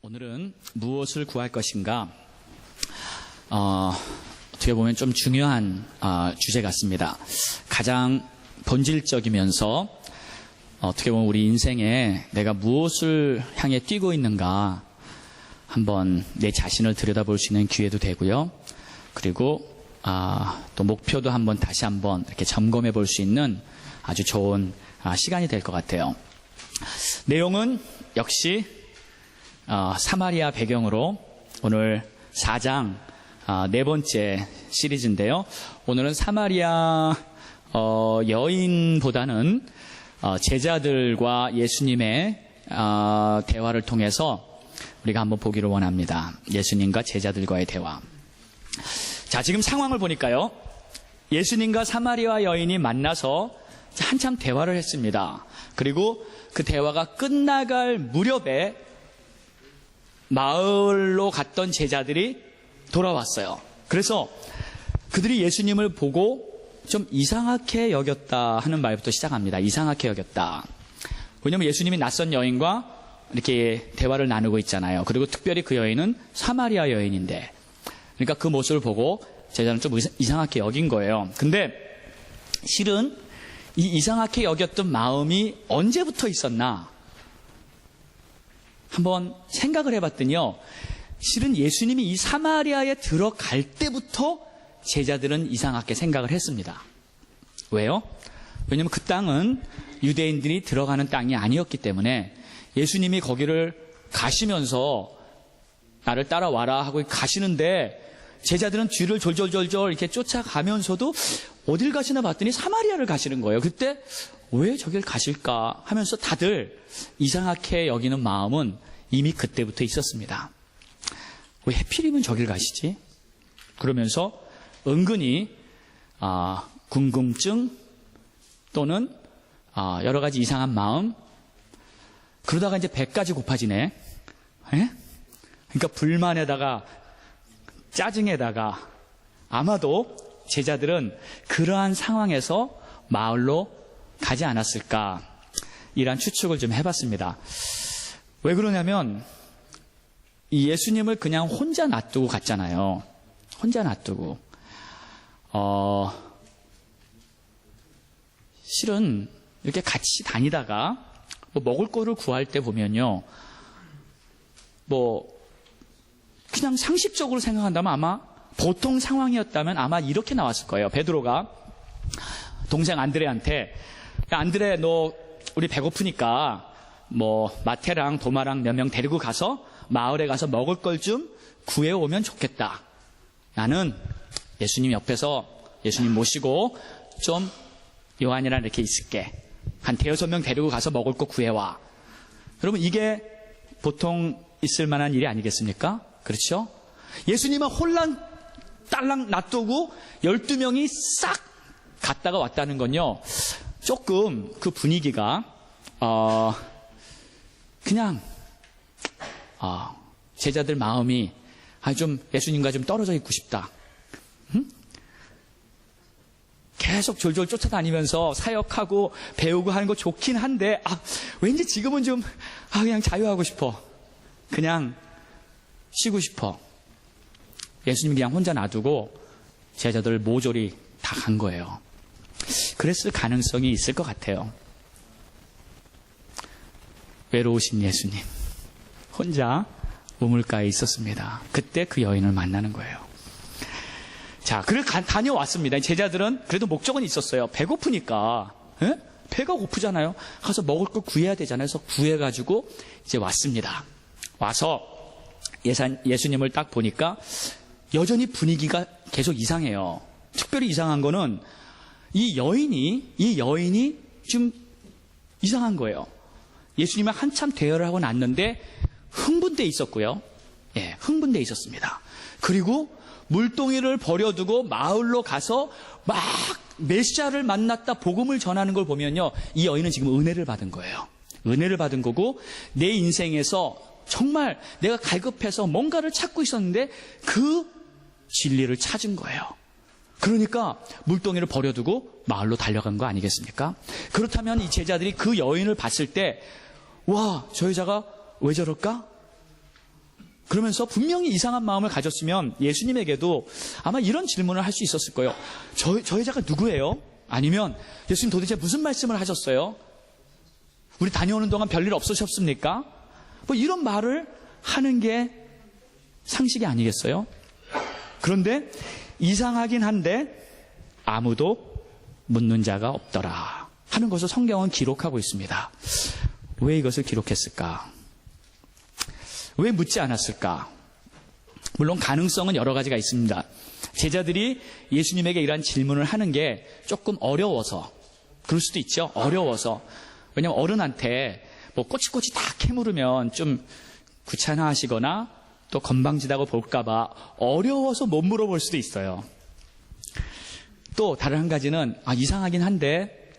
오늘은 무엇을 구할 것인가? 어떻게 보면 좀 중요한 주제 같습니다. 가장 본질적이면서 어떻게 보면 우리 인생에 내가 무엇을 향해 뛰고 있는가 한번 내 자신을 들여다볼 수 있는 기회도 되고요. 그리고 또 목표도 한번 다시 한번 이렇게 점검해 볼 수 있는 아주 좋은 시간이 될 것 같아요. 내용은 역시 사마리아 배경으로 오늘 4장 네 번째 시리즈인데요. 오늘은 사마리아 여인보다는 제자들과 예수님의 대화를 통해서 우리가 한번 보기를 원합니다. 예수님과 제자들과의 대화. 자, 지금 상황을 보니까요. 예수님과 사마리아 여인이 만나서 한참 대화를 했습니다. 그리고 그 대화가 끝나갈 무렵에 마을로 갔던 제자들이 돌아왔어요. 그래서 그들이 예수님을 보고 좀 이상하게 여겼다 하는 말부터 시작합니다. 이상하게 여겼다. 왜냐하면 예수님이 낯선 여인과 이렇게 대화를 나누고 있잖아요. 그리고 특별히 그 여인은 사마리아 여인인데, 그러니까 그 모습을 보고 제자는 좀 이상하게 여긴 거예요. 근데 실은 이 이상하게 여겼던 마음이 언제부터 있었나? 한번 생각을 해봤더니요. 실은 예수님이 이 사마리아에 들어갈 때부터 제자들은 이상하게 생각을 했습니다. 왜요? 왜냐하면 그 땅은 유대인들이 들어가는 땅이 아니었기 때문에 예수님이 거기를 가시면서 나를 따라와라 하고 가시는데 제자들은 뒤를 졸졸졸졸 이렇게 쫓아가면서도 어딜 가시나 봤더니 사마리아를 가시는 거예요. 그때 왜 저길 가실까 하면서 다들 이상하게 여기는 마음은 이미 그때부터 있었습니다. 왜 하필이면 저길 가시지? 그러면서 은근히 궁금증 또는 여러 가지 이상한 마음, 그러다가 이제 배까지 고파지네. 에? 그러니까 불만에다가 짜증에다가 아마도 제자들은 그러한 상황에서 마을로 가지 않았을까, 이런 추측을 좀 해봤습니다. 왜 그러냐면 이 예수님을 그냥 혼자 놔두고 갔잖아요. 혼자 놔두고 실은 이렇게 같이 다니다가 뭐 먹을 거를 구할 때 보면요, 뭐 그냥 상식적으로 생각한다면 아마 보통 상황이었다면 아마 이렇게 나왔을 거예요. 베드로가 동생 안드레한테, 야, 안드레 너 우리 배고프니까 뭐 마태랑 도마랑 몇 명 데리고 가서 마을에 가서 먹을 걸 좀 구해오면 좋겠다. 나는 예수님 옆에서 예수님 모시고 좀 요한이랑 이렇게 있을게. 한 5-6명 데리고 가서 먹을 거 구해와. 여러분, 이게 보통 있을 만한 일이 아니겠습니까? 그렇죠? 예수님은 홀랑딸랑 놔두고 12명이 싹 갔다가 왔다는 건요, 조금 그 분위기가 그냥 제자들 마음이 좀 예수님과 좀 떨어져 있고 싶다. 응? 계속 졸졸 쫓아다니면서 사역하고 배우고 하는 거 좋긴 한데 왠지 지금은 좀 그냥 자유하고 싶어. 그냥 쉬고 싶어. 예수님이 그냥 혼자 놔두고 제자들 모조리 다 간 거예요. 그랬을 가능성이 있을 것 같아요. 외로우신 예수님 혼자 우물가에 있었습니다. 그때 그 여인을 만나는 거예요. 자, 그래 다녀왔습니다. 제자들은 그래도 목적은 있었어요. 배고프니까, 배가 고프잖아요. 가서 먹을 걸 구해야 되잖아요. 그래서 구해가지고 이제 왔습니다. 와서 예수님을 딱 보니까 여전히 분위기가 계속 이상해요. 특별히 이상한 거는 이 여인이 좀 이상한 거예요. 예수님이 한참 대화를 하고 났는데 흥분돼 있었고요. 예, 흥분돼 있었습니다. 그리고 물동이를 버려두고 마을로 가서 막 메시아를 만났다 복음을 전하는 걸 보면요, 이 여인은 지금 은혜를 받은 거예요. 은혜를 받은 거고, 내 인생에서 정말 내가 갈급해서 뭔가를 찾고 있었는데 그 진리를 찾은 거예요. 그러니까 물동이를 버려두고 마을로 달려간 거 아니겠습니까? 그렇다면 이 제자들이 그 여인을 봤을 때, 와, 저 여자가 왜 저럴까? 그러면서 분명히 이상한 마음을 가졌으면 예수님에게도 아마 이런 질문을 할 수 있었을 거예요. 저 여자가 누구예요? 아니면 예수님 도대체 무슨 말씀을 하셨어요? 우리 다녀오는 동안 별일 없으셨습니까? 뭐 이런 말을 하는 게 상식이 아니겠어요? 그런데 이상하긴 한데 아무도 묻는 자가 없더라 하는 것을 성경은 기록하고 있습니다. 왜 이것을 기록했을까? 왜 묻지 않았을까? 물론 가능성은 여러 가지가 있습니다. 제자들이 예수님에게 이러한 질문을 하는 게 조금 어려워서 그럴 수도 있죠. 어려워서. 왜냐하면 어른한테 뭐 꼬치꼬치 다 캐물으면 좀 귀찮아하시거나 또 건방지다고 볼까봐 어려워서 못 물어볼 수도 있어요. 또 다른 한 가지는 이상하긴 한데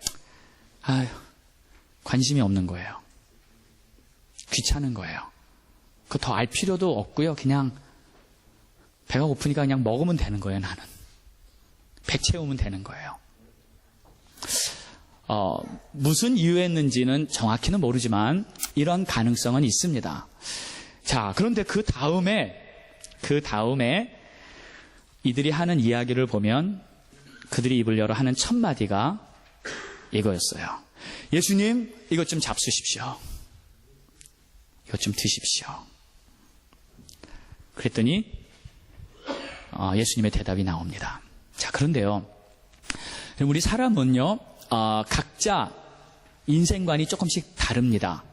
관심이 없는 거예요. 귀찮은 거예요. 그거 더 알 필요도 없고요. 그냥 배가 고프니까 그냥 먹으면 되는 거예요. 나는 배 채우면 되는 거예요. 무슨 이유였는지는 정확히는 모르지만 이런 가능성은 있습니다. 자, 그런데 그 다음에 이들이 하는 이야기를 보면 그들이 입을 열어 하는 첫 마디가 이거였어요. 예수님, 이것 좀 잡수십시오. 이것 좀 드십시오. 그랬더니 예수님의 대답이 나옵니다. 자, 그런데요, 우리 사람은요, 각자 인생관이 조금씩 다릅니다.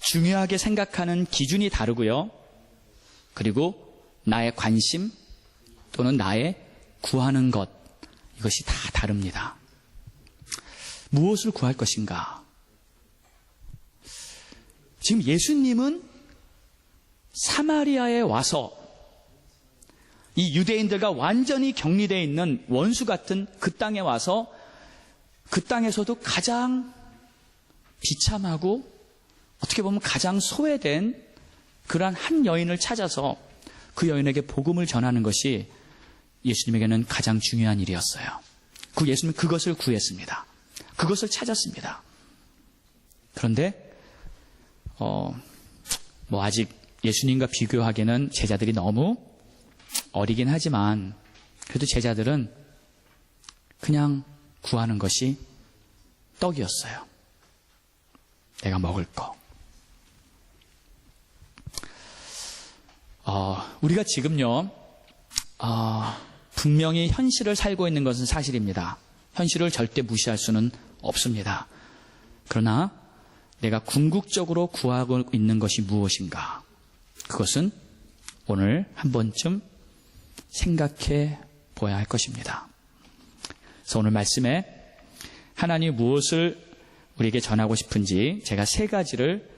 중요하게 생각하는 기준이 다르고요. 그리고 나의 관심 또는 나의 구하는 것, 이것이 다 다릅니다. 무엇을 구할 것인가? 지금 예수님은 사마리아에 와서 이 유대인들과 완전히 격리되어 있는 원수 같은 그 땅에 와서 그 땅에서도 가장 비참하고 어떻게 보면 가장 소외된 그러한 한 여인을 찾아서 그 여인에게 복음을 전하는 것이 예수님에게는 가장 중요한 일이었어요. 예수님은 그것을 구했습니다. 그것을 찾았습니다. 그런데 아직 예수님과 비교하기에는 제자들이 너무 어리긴 하지만 그래도 제자들은 그냥 구하는 것이 떡이었어요. 내가 먹을 거. 우리가 지금요, 분명히 현실을 살고 있는 것은 사실입니다. 현실을 절대 무시할 수는 없습니다. 그러나 내가 궁극적으로 구하고 있는 것이 무엇인가? 그것은 오늘 한 번쯤 생각해 보아야 할 것입니다. 그래서 오늘 말씀에 하나님이 무엇을 우리에게 전하고 싶은지 제가 세 가지를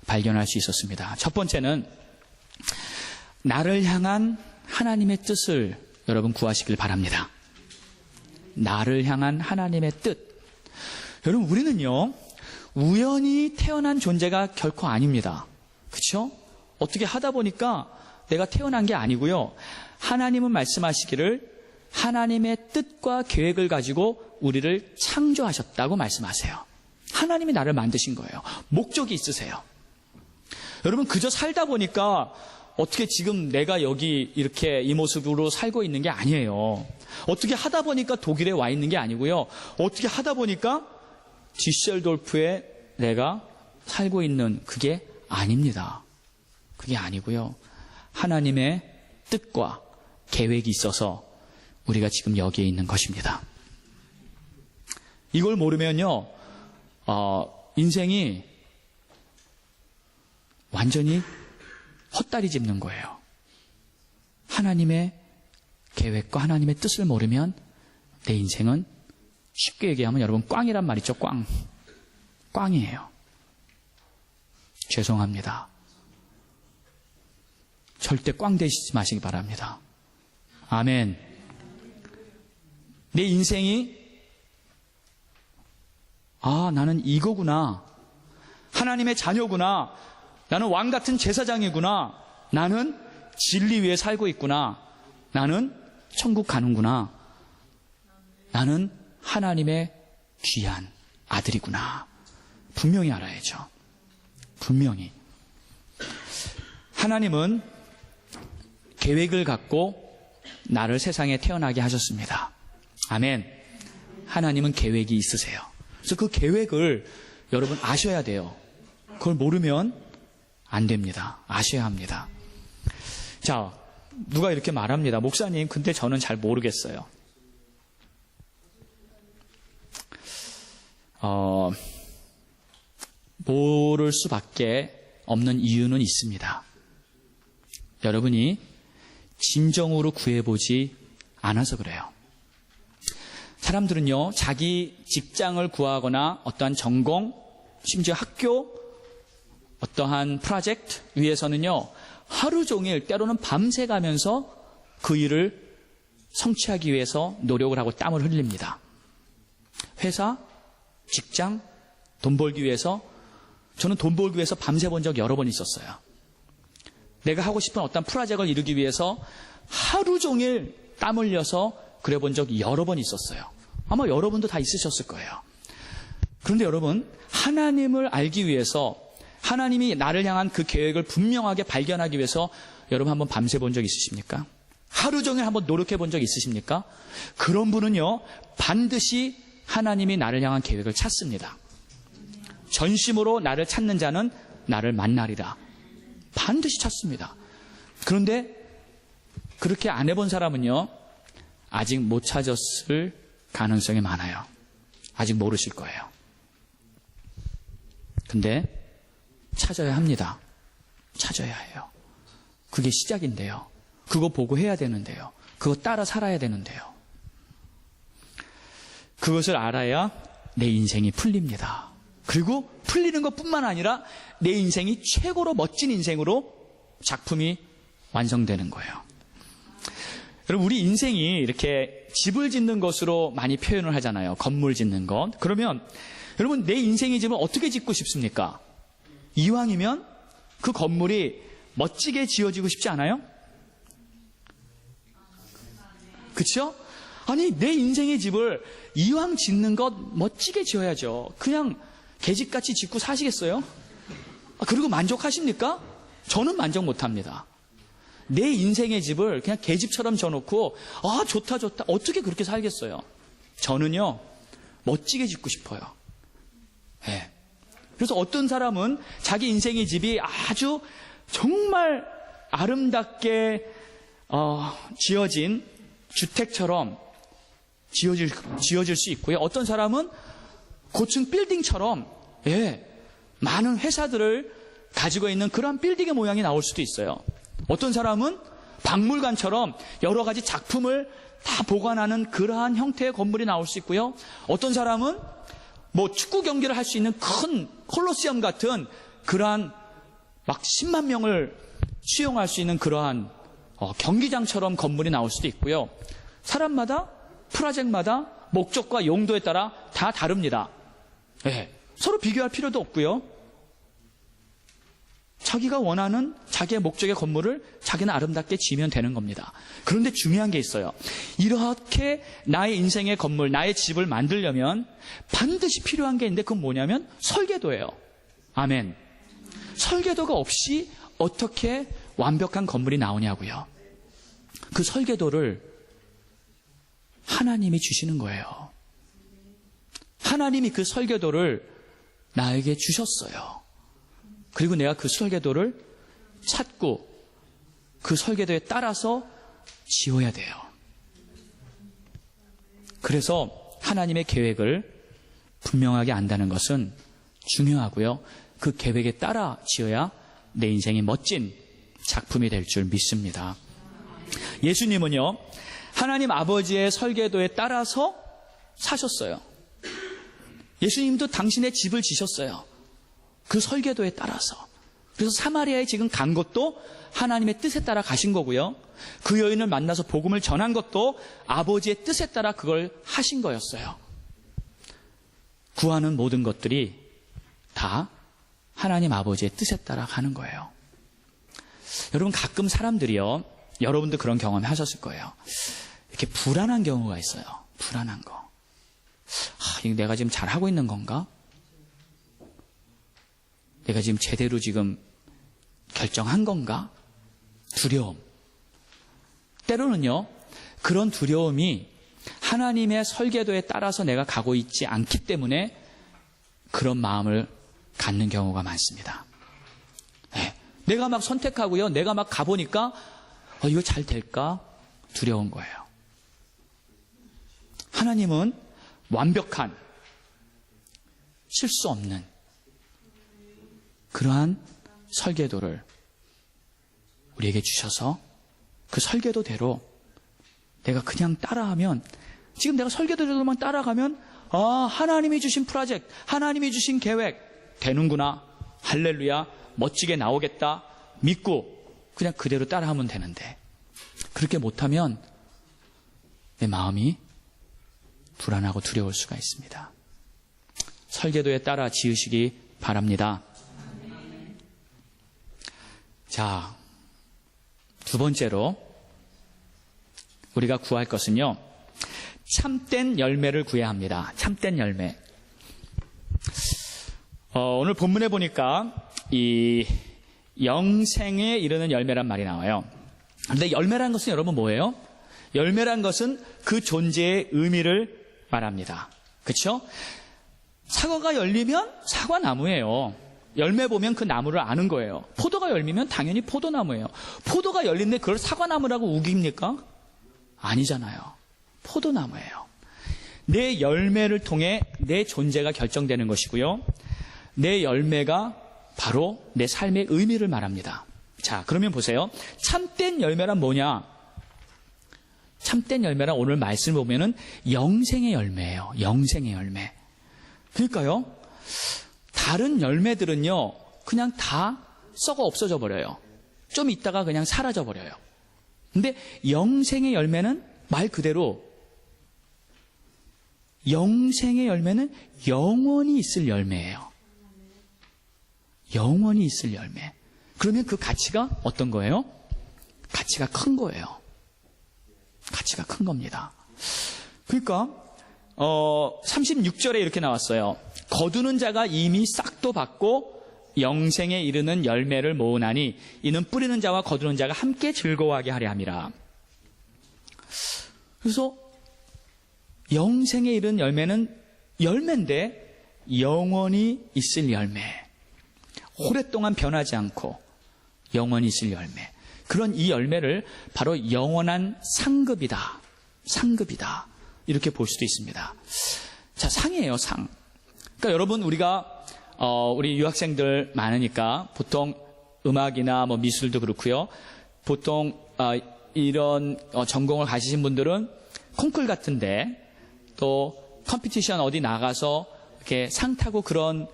발견할 수 있었습니다. 첫 번째는 나를 향한 하나님의 뜻을 여러분 구하시길 바랍니다. 나를 향한 하나님의 뜻. 여러분, 우리는요, 우연히 태어난 존재가 결코 아닙니다. 그렇죠? 어떻게 하다 보니까 내가 태어난 게 아니고요. 하나님은 말씀하시기를 하나님의 뜻과 계획을 가지고 우리를 창조하셨다고 말씀하세요. 하나님이 나를 만드신 거예요. 목적이 있으세요. 여러분, 그저 살다 보니까 어떻게 지금 내가 여기 이렇게 이 모습으로 살고 있는 게 아니에요. 어떻게 하다 보니까 독일에 와 있는 게 아니고요. 어떻게 하다 보니까 디셀돌프에 내가 살고 있는 그게 아닙니다. 그게 아니고요. 하나님의 뜻과 계획이 있어서 우리가 지금 여기에 있는 것입니다. 이걸 모르면요, 인생이 완전히 헛다리 짚는 거예요. 하나님의 계획과 하나님의 뜻을 모르면 내 인생은 쉽게 얘기하면 여러분 꽝이란 말이죠. 꽝이에요. 죄송합니다. 절대 꽝 되시지 마시기 바랍니다. 아멘. 내 인생이 나는 이거구나. 하나님의 자녀구나. 나는 왕 같은 제사장이구나. 나는 진리 위에 살고 있구나. 나는 천국 가는구나. 나는 하나님의 귀한 아들이구나. 분명히 알아야죠. 분명히. 하나님은 계획을 갖고 나를 세상에 태어나게 하셨습니다. 아멘. 하나님은 계획이 있으세요. 그래서 그 계획을 여러분 아셔야 돼요. 그걸 모르면 안 됩니다. 아셔야 합니다. 자, 누가 이렇게 말합니다. 목사님, 근데 저는 잘 모르겠어요. 모를 수밖에 없는 이유는 있습니다. 여러분이 진정으로 구해보지 않아서 그래요. 사람들은요, 자기 직장을 구하거나 어떠한 전공, 심지어 학교, 어떠한 프로젝트 위해서는요, 하루 종일 때로는 밤새 가면서 그 일을 성취하기 위해서 노력을 하고 땀을 흘립니다. 회사, 직장, 돈 벌기 위해서, 저는 돈 벌기 위해서 밤새 본 적 여러 번 있었어요. 내가 하고 싶은 어떤 프로젝트를 이루기 위해서 하루 종일 땀 흘려서 그래 본 적이 여러 번 있었어요. 아마 여러분도 다 있으셨을 거예요. 그런데 여러분, 하나님을 알기 위해서, 하나님이 나를 향한 그 계획을 분명하게 발견하기 위해서 여러분 한번 밤새 본 적 있으십니까? 하루 종일 한번 노력해 본 적 있으십니까? 그런 분은요, 반드시 하나님이 나를 향한 계획을 찾습니다. 전심으로 나를 찾는 자는 나를 만나리라. 반드시 찾습니다. 그런데 그렇게 안 해본 사람은요, 아직 못 찾았을 가능성이 많아요. 아직 모르실 거예요. 근데 찾아야 합니다. 찾아야 해요. 그게 시작인데요. 그거 보고 해야 되는데요. 그거 따라 살아야 되는데요. 그것을 알아야 내 인생이 풀립니다. 그리고 풀리는 것뿐만 아니라 내 인생이 최고로 멋진 인생으로 작품이 완성되는 거예요. 여러분, 우리 인생이 이렇게 집을 짓는 것으로 많이 표현을 하잖아요. 건물 짓는 것. 그러면 여러분, 내 인생의 집을 어떻게 짓고 싶습니까? 이왕이면 그 건물이 멋지게 지어지고 싶지 않아요? 그렇죠? 아니, 내 인생의 집을 이왕 짓는 것 멋지게 지어야죠. 그냥 계집같이 짓고 사시겠어요? 그리고 만족하십니까? 저는 만족 못합니다. 내 인생의 집을 그냥 계집처럼 져놓고 좋다 어떻게 그렇게 살겠어요? 저는요, 멋지게 짓고 싶어요. 네. 그래서 어떤 사람은 자기 인생의 집이 아주 정말 아름답게 지어진 주택처럼 지어질 수 있고요. 어떤 사람은 고층 빌딩처럼 많은 회사들을 가지고 있는 그런 빌딩의 모양이 나올 수도 있어요. 어떤 사람은 박물관처럼 여러 가지 작품을 다 보관하는 그러한 형태의 건물이 나올 수 있고요. 어떤 사람은 축구 경기를 할 수 있는 큰 콜로세움 같은 그러한 막 10만 명을 수용할 수 있는 그러한 경기장처럼 건물이 나올 수도 있고요. 사람마다, 프로젝트마다 목적과 용도에 따라 다 다릅니다. 서로 비교할 필요도 없고요. 자기가 원하는 자기의 목적의 건물을 자기는 아름답게 지으면 되는 겁니다. 그런데 중요한 게 있어요. 이렇게 나의 인생의 건물, 나의 집을 만들려면 반드시 필요한 게 있는데 그건 뭐냐면 설계도예요. 아멘. 설계도가 없이 어떻게 완벽한 건물이 나오냐고요. 그 설계도를 하나님이 주시는 거예요. 하나님이 그 설계도를 나에게 주셨어요. 그리고 내가 그 설계도를 찾고 그 설계도에 따라서 지어야 돼요. 그래서 하나님의 계획을 분명하게 안다는 것은 중요하고요. 그 계획에 따라 지어야 내 인생이 멋진 작품이 될 줄 믿습니다. 예수님은요, 하나님 아버지의 설계도에 따라서 사셨어요. 예수님도 당신의 집을 지셨어요. 그 설계도에 따라서. 그래서 사마리아에 지금 간 것도 하나님의 뜻에 따라 가신 거고요. 그 여인을 만나서 복음을 전한 것도 아버지의 뜻에 따라 그걸 하신 거였어요. 구하는 모든 것들이 다 하나님 아버지의 뜻에 따라 가는 거예요. 여러분, 가끔 사람들이요, 여러분도 그런 경험 하셨을 거예요. 이렇게 불안한 경우가 있어요. 불안한 거. 이거 내가 지금 잘하고 있는 건가? 내가 지금 제대로 지금 결정한 건가? 두려움. 때로는요, 그런 두려움이 하나님의 설계도에 따라서 내가 가고 있지 않기 때문에 그런 마음을 갖는 경우가 많습니다. 네. 내가 막 선택하고요, 내가 막 가보니까 이거 잘 될까? 두려운 거예요. 하나님은 완벽한, 실수 없는 그러한 설계도를 우리에게 주셔서 그 설계도대로 내가 그냥 따라하면, 지금 내가 설계도대로만 따라가면 하나님이 주신 프로젝트, 하나님이 주신 계획 되는구나, 할렐루야, 멋지게 나오겠다 믿고 그냥 그대로 따라하면 되는데, 그렇게 못하면 내 마음이 불안하고 두려울 수가 있습니다. 설계도에 따라 지으시기 바랍니다. 자, 두 번째로 우리가 구할 것은요, 참된 열매를 구해야 합니다. 참된 열매. 오늘 본문에 보니까 이 영생에 이르는 열매란 말이 나와요. 그런데 열매란 것은 여러분 뭐예요? 열매란 것은 그 존재의 의미를 말합니다. 그렇죠? 사과가 열리면 사과나무예요. 열매 보면 그 나무를 아는 거예요. 포도가 열리면 당연히 포도나무예요. 포도가 열린데 그걸 사과나무라고 우깁니까? 아니잖아요. 포도나무예요. 내 열매를 통해 내 존재가 결정되는 것이고요, 내 열매가 바로 내 삶의 의미를 말합니다. 자, 그러면 보세요. 참된 열매란 뭐냐? 참된 열매란 오늘 말씀을 보면은 영생의 열매예요. 영생의 열매. 그러니까요, 다른 열매들은요, 그냥 다 썩어 없어져 버려요. 좀 있다가 그냥 사라져 버려요. 근데 영생의 열매는 말 그대로, 영생의 열매는 영원히 있을 열매예요. 영원히 있을 열매. 그러면 그 가치가 어떤 거예요? 가치가 큰 거예요. 가치가 큰 겁니다. 그러니까 36절에 이렇게 나왔어요. 거두는 자가 이미 싹도 받고 영생에 이르는 열매를 모으나니 이는 뿌리는 자와 거두는 자가 함께 즐거워하게 하려 함이라. 그래서 영생에 이르는 열매는 열매인데 영원히 있을 열매, 오랫동안 변하지 않고 영원히 있을 열매, 그런 이 열매를 바로 영원한 상급이다, 상급이다, 이렇게 볼 수도 있습니다. 자, 상이에요, 상. 그러니까 여러분, 우리가 우리 유학생들 많으니까 보통 음악이나 뭐 미술도 그렇고요, 보통 이런 전공을 가지신 분들은 콩쿨 같은데 또 컴피티션 어디 나가서 이렇게 상 타고 그런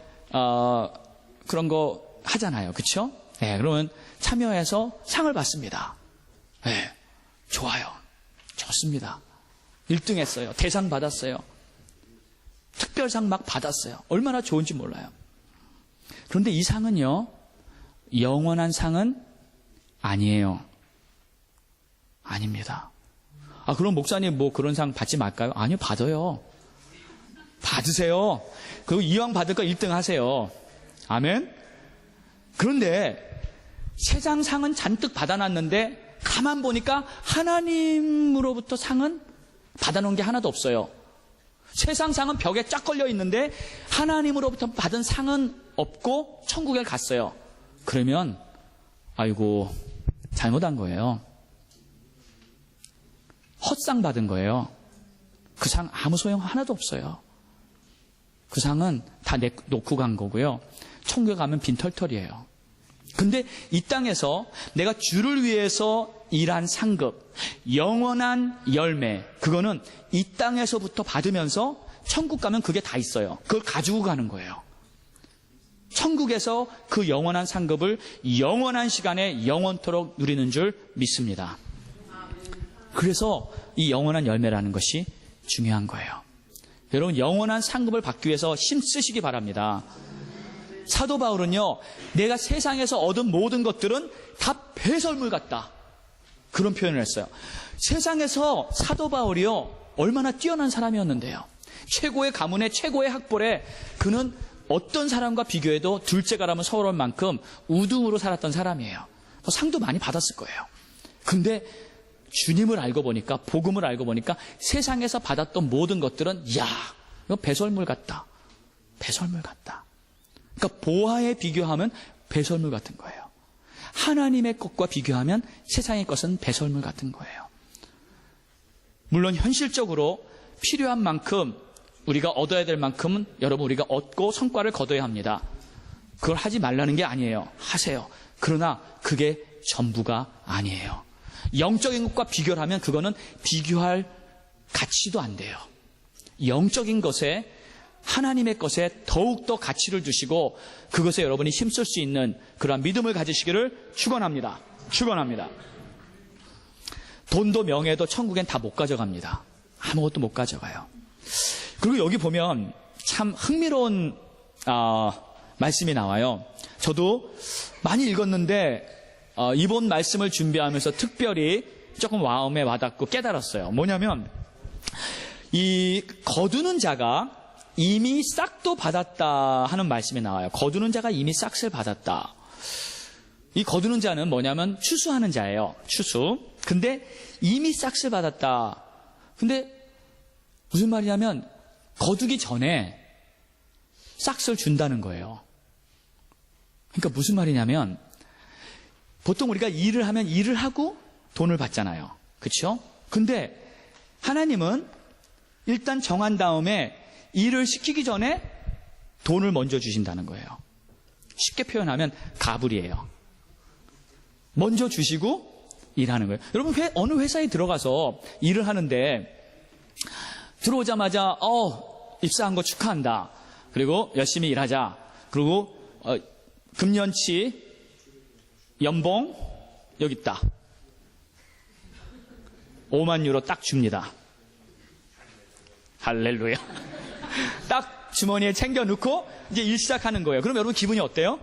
거 하잖아요, 그렇죠? 네, 그러면 참여해서 상을 받습니다. 네, 좋아요, 좋습니다. 1등 했어요. 대상 받았어요. 특별상 막 받았어요. 얼마나 좋은지 몰라요. 그런데 이 상은요, 영원한 상은 아니에요. 아닙니다. 그럼 목사님 뭐 그런 상 받지 말까요? 아니요, 받아요. 받으세요. 그리고 이왕 받을 거 1등 하세요. 아멘? 그런데 세상 상은 잔뜩 받아놨는데 가만 보니까 하나님으로부터 상은 받아놓은 게 하나도 없어요. 세상 상은 벽에 쫙 걸려 있는데 하나님으로부터 받은 상은 없고 천국에 갔어요. 그러면 아이고, 잘못한 거예요. 헛상 받은 거예요. 그 상 아무 소용 하나도 없어요. 그 상은 다 놓고 간 거고요, 천국에 가면 빈털털이에요. 근데 이 땅에서 내가 주를 위해서 일한 상급, 영원한 열매, 그거는 이 땅에서부터 받으면서 천국 가면 그게 다 있어요. 그걸 가지고 가는 거예요. 천국에서 그 영원한 상급을 영원한 시간에 영원토록 누리는 줄 믿습니다. 그래서 이 영원한 열매라는 것이 중요한 거예요. 여러분, 영원한 상급을 받기 위해서 힘쓰시기 바랍니다. 사도 바울은요, 내가 세상에서 얻은 모든 것들은 다 배설물 같다, 그런 표현을 했어요. 세상에서 사도 바울이요, 얼마나 뛰어난 사람이었는데요. 최고의 가문에 최고의 학벌에 그는 어떤 사람과 비교해도 둘째가라면 서러울 만큼 우등으로 살았던 사람이에요. 상도 많이 받았을 거예요. 근데 주님을 알고 보니까, 복음을 알고 보니까 세상에서 받았던 모든 것들은 이거 배설물 같다. 배설물 같다. 그러니까 보화에 비교하면 배설물 같은 거예요. 하나님의 것과 비교하면 세상의 것은 배설물 같은 거예요. 물론 현실적으로 필요한 만큼, 우리가 얻어야 될 만큼은 여러분 우리가 얻고 성과를 거둬야 합니다. 그걸 하지 말라는 게 아니에요. 하세요. 그러나 그게 전부가 아니에요. 영적인 것과 비교를 하면 그거는 비교할 가치도 안 돼요. 영적인 것에, 하나님의 것에 더욱더 가치를 두시고 그것에 여러분이 힘쓸 수 있는 그러한 믿음을 가지시기를 축원합니다. 축원합니다. 돈도 명예도 천국엔 다 못 가져갑니다. 아무것도 못 가져가요. 그리고 여기 보면 참 흥미로운 말씀이 나와요. 저도 많이 읽었는데 이번 말씀을 준비하면서 특별히 조금 마음에 와닿고 깨달았어요. 뭐냐면 이 거두는 자가 이미 싹도 받았다 하는 말씀이 나와요. 거두는 자가 이미 싹을 받았다. 이 거두는 자는 뭐냐면 추수하는 자예요. 추수. 근데 이미 싹을 받았다. 근데 무슨 말이냐면 거두기 전에 싹을 준다는 거예요. 그러니까 무슨 말이냐면 보통 우리가 일을 하면 일을 하고 돈을 받잖아요. 그렇죠? 근데 하나님은 일단 정한 다음에 일을 시키기 전에 돈을 먼저 주신다는 거예요. 쉽게 표현하면 가불이에요. 먼저 주시고 일하는 거예요. 여러분 어느 회사에 들어가서 일을 하는데 들어오자마자 입사한 거 축하한다. 그리고 열심히 일하자. 그리고 금년치 연봉 여기 있다. 5만 유로 딱 줍니다. 할렐루야. 딱 주머니에 챙겨 넣고 이제 일 시작하는 거예요. 그럼 여러분 기분이 어때요?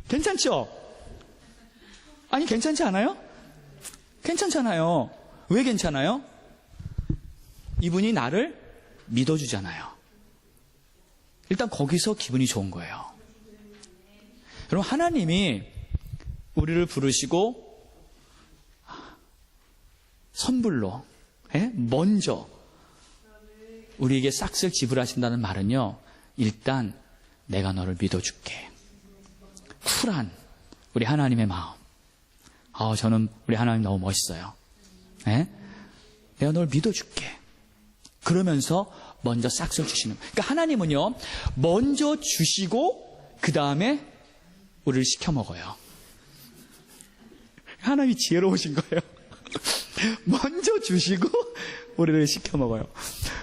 괜찮죠? 아니 괜찮지 않아요? 괜찮잖아요. 왜 괜찮아요? 이분이 나를 믿어주잖아요. 일단 거기서 기분이 좋은 거예요. 여러분 하나님이 우리를 부르시고 선불로 먼저 우리에게 싹을 지불하신다는 말은요, 일단 내가 너를 믿어줄게. 쿨한 우리 하나님의 마음. 저는 우리 하나님 너무 멋있어요. 내가 너를 믿어줄게. 그러면서 먼저 싹을 주시는. 그러니까 하나님은요, 먼저 주시고 그 다음에 우리를 시켜 먹어요. 하나님이 지혜로우신 거예요. 먼저 주시고 우리를 시켜 먹어요.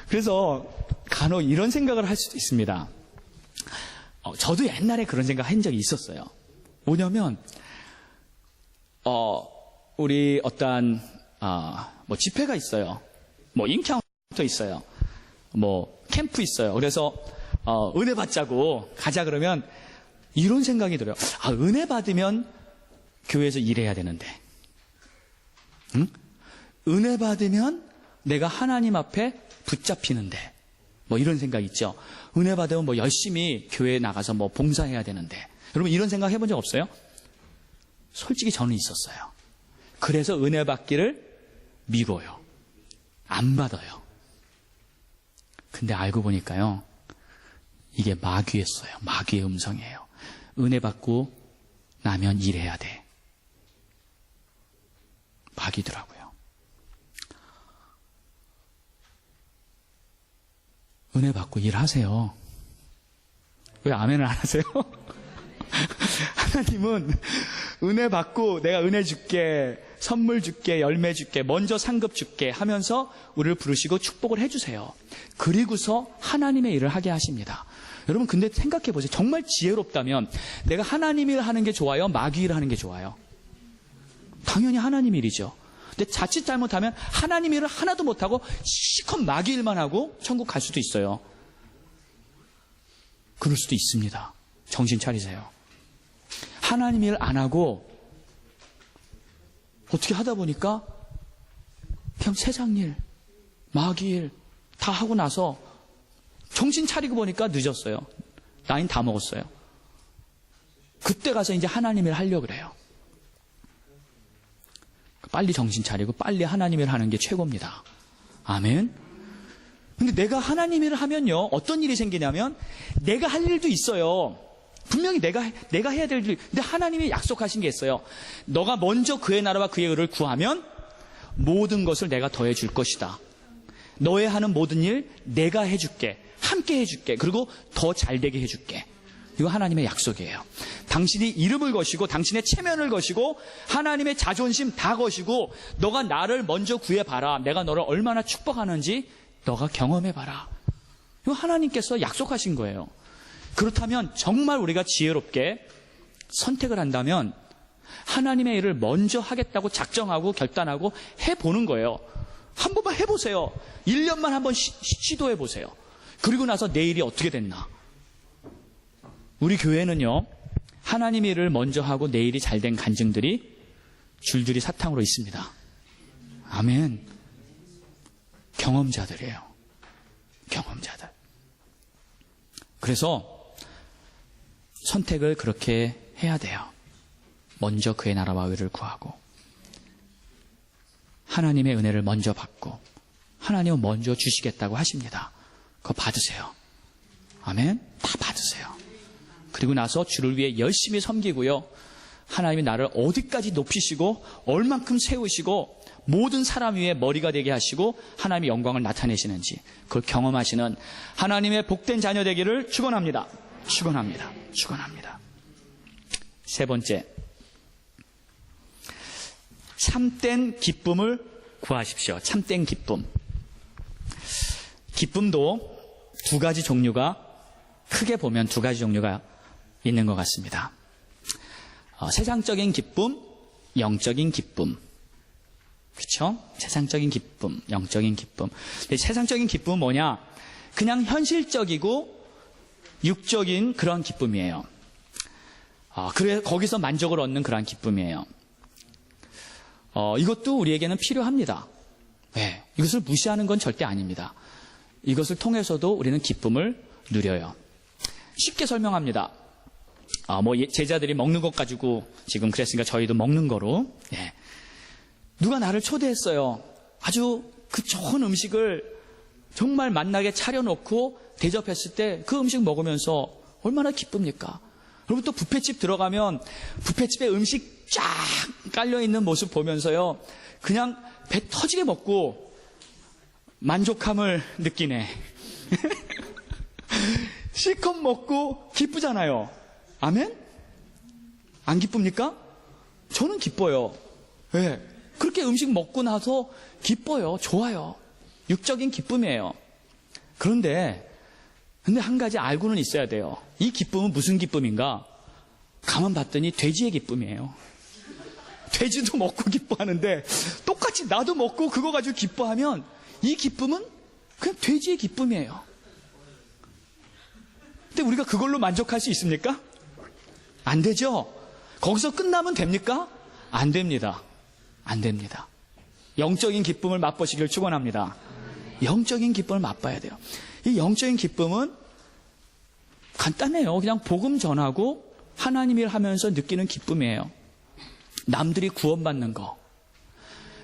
그래서 간혹 이런 생각을 할 수도 있습니다. 저도 옛날에 그런 생각 한 적이 있었어요. 뭐냐면 우리 어떠한 뭐 집회가 있어요. 뭐 인카운터 있어요. 뭐 캠프 있어요. 그래서 은혜 받자고 가자 그러면 이런 생각이 들어요. 은혜 받으면 교회에서 일해야 되는데, 응? 은혜 받으면 내가 하나님 앞에 붙잡히는데, 뭐 이런 생각 있죠. 은혜 받으면 뭐 열심히 교회에 나가서 뭐 봉사해야 되는데. 여러분 이런 생각 해본 적 없어요? 솔직히 저는 있었어요. 그래서 은혜 받기를 미뤄요. 안 받아요. 근데 알고 보니까요, 이게 마귀였어요. 마귀의 음성이에요. 은혜 받고 나면 일해야 돼. 마귀더라고요. 은혜 받고 일하세요. 왜 아멘을 안 하세요? 하나님은 은혜 받고 내가 은혜 줄게, 선물 줄게, 열매 줄게, 먼저 상급 줄게 하면서 우리를 부르시고 축복을 해주세요. 그리고서 하나님의 일을 하게 하십니다. 여러분 근데 생각해 보세요. 정말 지혜롭다면 내가 하나님 일을 하는 게 좋아요? 마귀 일을 하는 게 좋아요? 당연히 하나님 일이죠. 근데 자칫 잘못하면 하나님 일을 하나도 못하고 시컷 마귀 일만 하고 천국 갈 수도 있어요. 그럴 수도 있습니다. 정신 차리세요. 하나님 일 안 하고 어떻게 하다 보니까 그냥 세상 일, 마귀 일 다 하고 나서 정신 차리고 보니까 늦었어요. 나인 다 먹었어요. 그때 가서 이제 하나님을 하려고 그래요. 빨리 정신 차리고 빨리 하나님을 하는 게 최고입니다. 아멘. 근데 내가 하나님을 하면요, 어떤 일이 생기냐면 내가 할 일도 있어요. 분명히 내가 해야 될 일. 근데 하나님이 약속하신 게 있어요. 너가 먼저 그의 나라와 그의 의를 구하면 모든 것을 내가 더해 줄 것이다. 너의 하는 모든 일 내가 해줄게. 함께 해줄게. 그리고 더 잘되게 해줄게. 이거 하나님의 약속이에요. 당신이 이름을 거시고 당신의 체면을 거시고 하나님의 자존심 다 거시고 너가 나를 먼저 구해봐라. 내가 너를 얼마나 축복하는지 너가 경험해봐라. 이거 하나님께서 약속하신 거예요. 그렇다면 정말 우리가 지혜롭게 선택을 한다면 하나님의 일을 먼저 하겠다고 작정하고 결단하고 해보는 거예요. 한 번만 해보세요. 1년만 한번 시도해보세요. 그리고 나서 내일이 어떻게 됐나. 우리 교회는요, 하나님의 일을 먼저 하고 내일이 잘된 간증들이 줄줄이 사탕으로 있습니다. 아멘. 경험자들이에요. 경험자들. 그래서 선택을 그렇게 해야 돼요. 먼저 그의 나라와 의를 구하고 하나님의 은혜를 먼저 받고 하나님은 먼저 주시겠다고 하십니다. 그거 받으세요. 아멘. 다 받으세요. 그리고 나서 주를 위해 열심히 섬기고요. 하나님이 나를 어디까지 높이시고 얼만큼 세우시고 모든 사람 위에 머리가 되게 하시고 하나님의 영광을 나타내시는지 그걸 경험하시는 하나님의 복된 자녀 되기를 축원합니다. 축원합니다. 축원합니다. 세 번째, 참된 기쁨을 구하십시오. 참된 기쁨. 기쁨도 두 가지 종류가, 크게 보면 두 가지 종류가 있는 것 같습니다. 세상적인 기쁨, 영적인 기쁨. 그렇죠? 세상적인 기쁨, 영적인 기쁨. 세상적인 기쁨은 뭐냐? 그냥 현실적이고 육적인 그런 기쁨이에요. 그래 거기서 만족을 얻는 그런 기쁨이에요. 이것도 우리에게는 필요합니다. 네, 이것을 무시하는 건 절대 아닙니다. 이것을 통해서도 우리는 기쁨을 누려요. 쉽게 설명합니다. 제자들이 먹는 것 가지고 지금 그랬으니까 저희도 먹는 거로. 예. 누가 나를 초대했어요. 아주 그 좋은 음식을 정말 맛나게 차려놓고 대접했을 때 그 음식 먹으면서 얼마나 기쁩니까? 여러분 또 뷔페집 들어가면 뷔페집에 음식 쫙 깔려있는 모습 보면서요. 그냥 배 터지게 먹고 만족함을 느끼네. 실컷 먹고 기쁘잖아요. 아멘? 안 기쁩니까? 저는 기뻐요. 왜? 그렇게 음식 먹고 나서 기뻐요. 좋아요. 육적인 기쁨이에요. 근데 한 가지 알고는 있어야 돼요. 이 기쁨은 무슨 기쁨인가? 가만 봤더니 돼지의 기쁨이에요. 돼지도 먹고 기뻐하는데 똑같이 나도 먹고 그거 가지고 기뻐하면 이 기쁨은 그냥 돼지의 기쁨이에요. 근데 우리가 그걸로 만족할 수 있습니까? 안 되죠? 거기서 끝나면 됩니까? 안 됩니다. 안 됩니다. 영적인 기쁨을 맛보시길 축원합니다. 영적인 기쁨을 맛봐야 돼요. 이 영적인 기쁨은 간단해요. 그냥 복음 전하고 하나님 일 하면서 느끼는 기쁨이에요. 남들이 구원받는 거.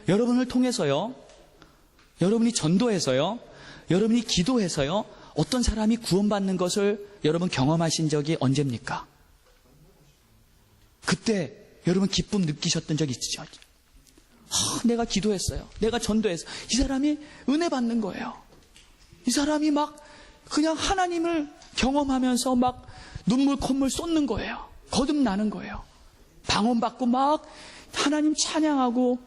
여러분을 통해서요. 여러분이 전도해서요. 여러분이 기도해서요. 어떤 사람이 구원받는 것을 여러분 경험하신 적이 언제입니까? 그때 여러분 기쁨 느끼셨던 적 있죠? 내가 기도했어요. 내가 전도했어요. 이 사람이 은혜 받는 거예요. 이 사람이 막 그냥 하나님을 경험하면서 막 눈물 콧물 쏟는 거예요. 거듭나는 거예요. 방언받고 막 하나님 찬양하고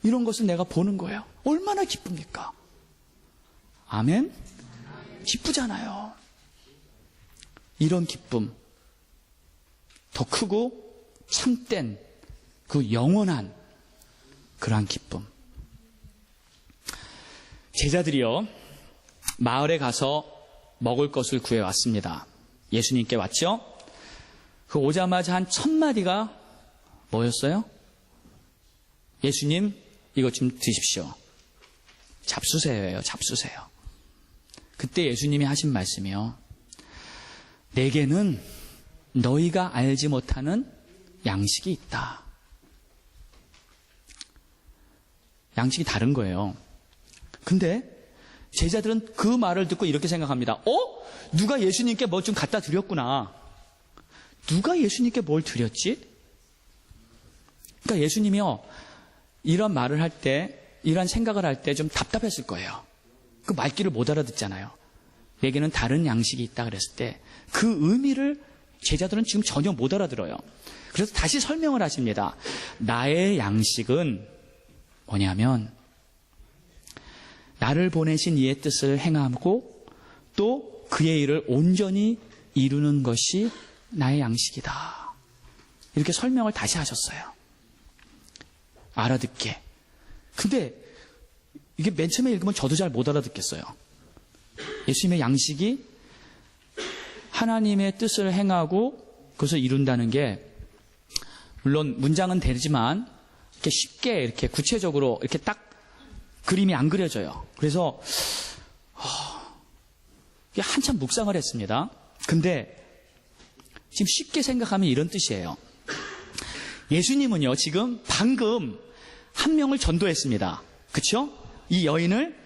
이런 것을 내가 보는 거예요. 얼마나 기쁩니까? 아멘? 기쁘잖아요. 이런 기쁨, 더 크고 참된 그 영원한 그러한 기쁨. 제자들이요, 마을에 가서 먹을 것을 구해왔습니다. 예수님께 왔죠? 그 오자마자 한 1000마디가 뭐였어요? 예수님, 이것 좀 드십시오. 잡수세요예요, 잡수세요. 그때 예수님이 하신 말씀이요. 내게는 너희가 알지 못하는 양식이 있다. 양식이 다른 거예요. 근데 제자들은 그 말을 듣고 이렇게 생각합니다. 누가 예수님께 뭐 좀 갖다 드렸구나. 누가 예수님께 뭘 드렸지? 그러니까 예수님이요, 이런 말을 할 때, 이런 생각을 할 때 좀 답답했을 거예요. 그 말귀를 못 알아듣잖아요. 내게는 다른 양식이 있다 그랬을 때 그 의미를 제자들은 지금 전혀 못 알아들어요. 그래서 다시 설명을 하십니다. 나의 양식은 뭐냐면 나를 보내신 이의 뜻을 행하고 또 그의 일을 온전히 이루는 것이 나의 양식이다. 이렇게 설명을 다시 하셨어요. 알아듣게. 근데 이게 맨 처음에 읽으면 저도 잘 못 알아듣겠어요. 예수님의 양식이 하나님의 뜻을 행하고 그것을 이룬다는 게 물론 문장은 되지만 이렇게 쉽게 이렇게 구체적으로 이렇게 딱 그림이 안 그려져요. 그래서 한참 묵상을 했습니다. 근데 지금 쉽게 생각하면 이런 뜻이에요. 예수님은요, 지금 방금 한 명을 전도했습니다. 그렇죠? 이 여인을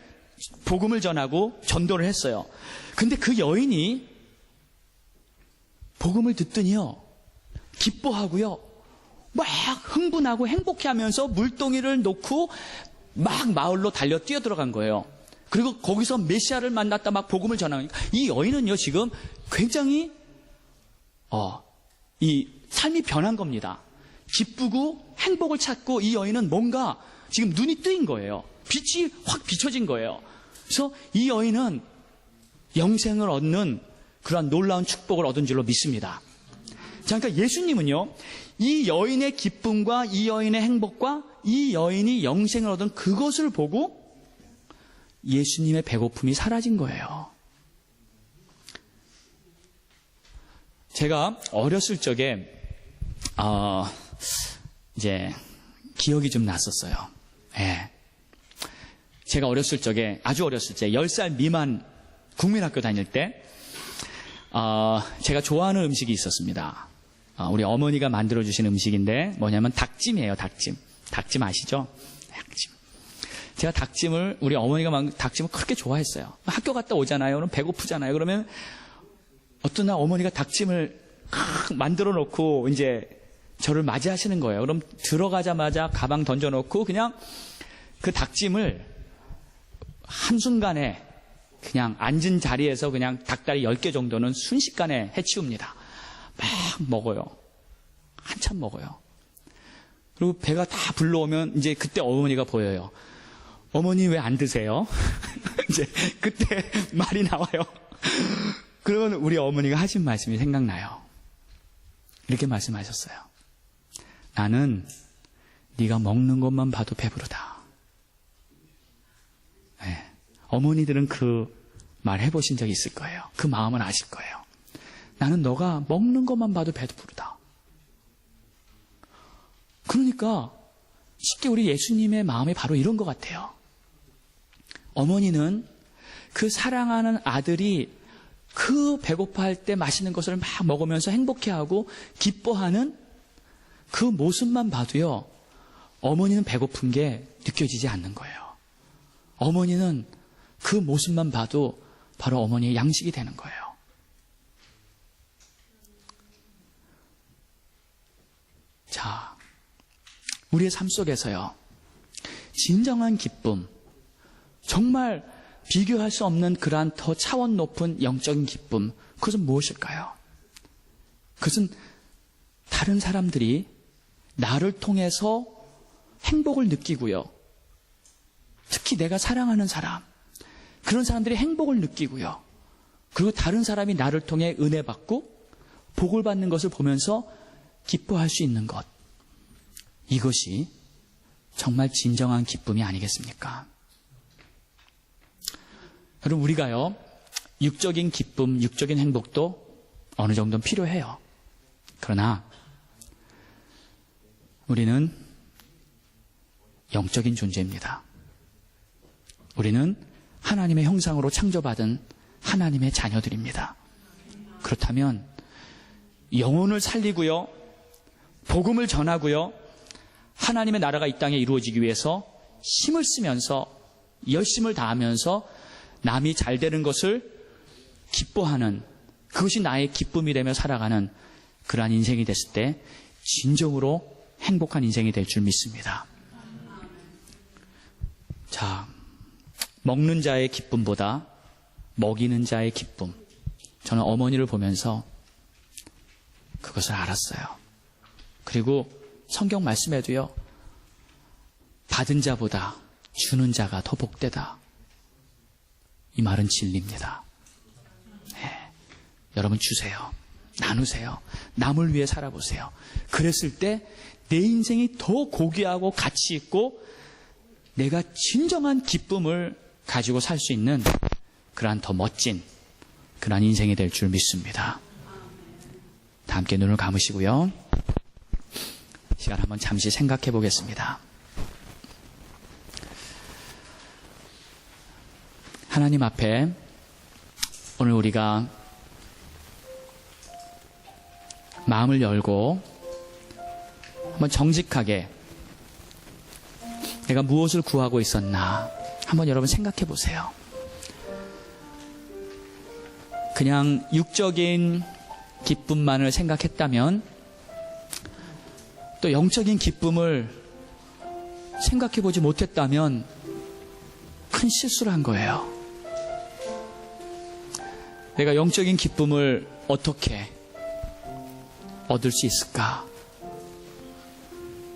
복음을 전하고 전도를 했어요. 근데 그 여인이 복음을 듣더니요, 기뻐하고요, 막 흥분하고 행복해하면서 물동이를 놓고 막 마을로 달려 뛰어들어간 거예요. 그리고 거기서 메시아를 만났다 막 복음을 전하니까 이 여인은요, 지금 굉장히 이 삶이 변한 겁니다. 기쁘고 행복을 찾고 이 여인은 뭔가 지금 눈이 뜨인 거예요. 빛이 확 비춰진 거예요. 그래서 이 여인은 영생을 얻는 그러한 놀라운 축복을 얻은 줄로 믿습니다. 자, 그러니까 예수님은요, 이 여인의 기쁨과 이 여인의 행복과 이 여인이 영생을 얻은 그것을 보고 예수님의 배고픔이 사라진 거예요. 제가 어렸을 적에 이제 기억이 좀 났었어요. 예. 제가 어렸을 적에, 아주 어렸을 때 10살 미만 국민학교 다닐 때 제가 좋아하는 음식이 있었습니다. 우리 어머니가 만들어주신 음식인데 뭐냐면 닭찜이에요. 닭찜 아시죠? 닭찜. 제가 닭찜을, 우리 어머니가 닭찜을 그렇게 좋아했어요. 학교 갔다 오잖아요. 그럼 배고프잖아요. 그러면 어떤 날 어머니가 닭찜을 만들어 놓고 이제 저를 맞이하시는 거예요. 그럼 들어가자마자 가방 던져놓고 그냥 그 닭찜을 한순간에 그냥 앉은 자리에서 그냥 닭다리 10개 정도는 순식간에 해치웁니다. 막 먹어요. 한참 먹어요. 그리고 배가 다 불러오면 이제 그때 어머니가 보여요. 어머니 왜 안 드세요? 이제 그때 말이 나와요. 그러면 우리 어머니가 하신 말씀이 생각나요. 이렇게 말씀하셨어요. 나는 네가 먹는 것만 봐도 배부르다. 네. 어머니들은 그 말 해보신 적이 있을 거예요. 그 마음을 아실 거예요. 나는 너가 먹는 것만 봐도 배부르다. 그러니까 쉽게 우리 예수님의 마음이 바로 이런 것 같아요. 어머니는 그 사랑하는 아들이 그 배고파할 때 맛있는 것을 막 먹으면서 행복해하고 기뻐하는 그 모습만 봐도요, 어머니는 배고픈 게 느껴지지 않는 거예요. 어머니는 그 모습만 봐도 바로 어머니의 양식이 되는 거예요. 자, 우리의 삶 속에서요, 진정한 기쁨, 정말 비교할 수 없는 그러한 더 차원 높은 영적인 기쁨, 그것은 무엇일까요? 그것은 다른 사람들이 나를 통해서 행복을 느끼고요, 특히 내가 사랑하는 사람, 그런 사람들이 행복을 느끼고요, 그리고 다른 사람이 나를 통해 은혜 받고 복을 받는 것을 보면서 기뻐할 수 있는 것, 이것이 정말 진정한 기쁨이 아니겠습니까? 여러분, 우리가요, 육적인 기쁨, 육적인 행복도 어느 정도는 필요해요. 그러나 우리는 영적인 존재입니다. 우리는 하나님의 형상으로 창조받은 하나님의 자녀들입니다. 그렇다면 영혼을 살리고요, 복음을 전하고요, 하나님의 나라가 이 땅에 이루어지기 위해서 힘을 쓰면서 열심을 다하면서 남이 잘 되는 것을 기뻐하는, 그것이 나의 기쁨이 되며 살아가는 그러한 인생이 됐을 때 진정으로 행복한 인생이 될 줄 믿습니다. 자, 먹는 자의 기쁨보다 먹이는 자의 기쁨, 저는 어머니를 보면서 그것을 알았어요. 그리고 성경 말씀에도요, 받은 자보다 주는 자가 더 복되다, 이 말은 진리입니다. 네. 여러분 주세요. 나누세요. 남을 위해 살아보세요. 그랬을 때 내 인생이 더 고귀하고 가치 있고 내가 진정한 기쁨을 가지고 살 수 있는 그러한 더 멋진 그러한 인생이 될 줄 믿습니다. 다 함께 눈을 감으시고요, 시간 한번 잠시 생각해 보겠습니다. 하나님 앞에 오늘 우리가 마음을 열고 한번 정직하게 내가 무엇을 구하고 있었나 한번 여러분 생각해 보세요. 그냥 육적인 기쁨만을 생각했다면, 또 영적인 기쁨을 생각해 보지 못했다면 큰 실수를 한 거예요. 내가 영적인 기쁨을 어떻게 얻을 수 있을까?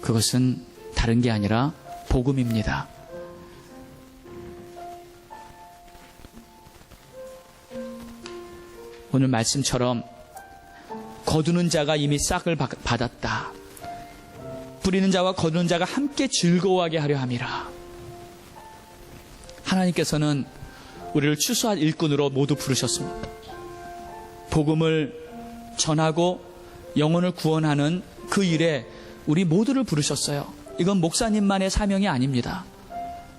그것은 다른 게 아니라 복음입니다. 오늘 말씀처럼 거두는 자가 이미 싹을 받았다. 뿌리는 자와 거두는 자가 함께 즐거워하게 하려 함이라. 하나님께서는 우리를 추수할 일꾼으로 모두 부르셨습니다. 복음을 전하고 영혼을 구원하는 그 일에 우리 모두를 부르셨어요. 이건 목사님만의 사명이 아닙니다.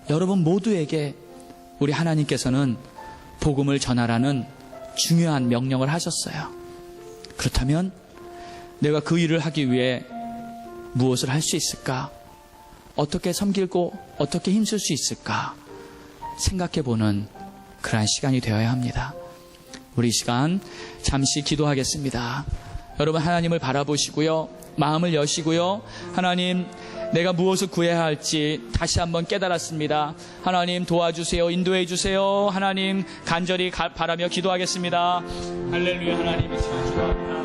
여러분 모두에게 우리 하나님께서는 복음을 전하라는 중요한 명령을 하셨어요. 그렇다면 내가 그 일을 하기 위해 무엇을 할 수 있을까? 어떻게 섬기고 어떻게 힘쓸 수 있을까? 생각해보는 그러한 시간이 되어야 합니다. 우리 이 시간 잠시 기도하겠습니다. 여러분 하나님을 바라보시고요, 마음을 여시고요, 하나님 내가 무엇을 구해야 할지 다시 한번 깨달았습니다. 하나님 도와주세요. 인도해 주세요. 하나님 간절히 바라며 기도하겠습니다. 할렐루야. 하나님 이 시간 축복합니다.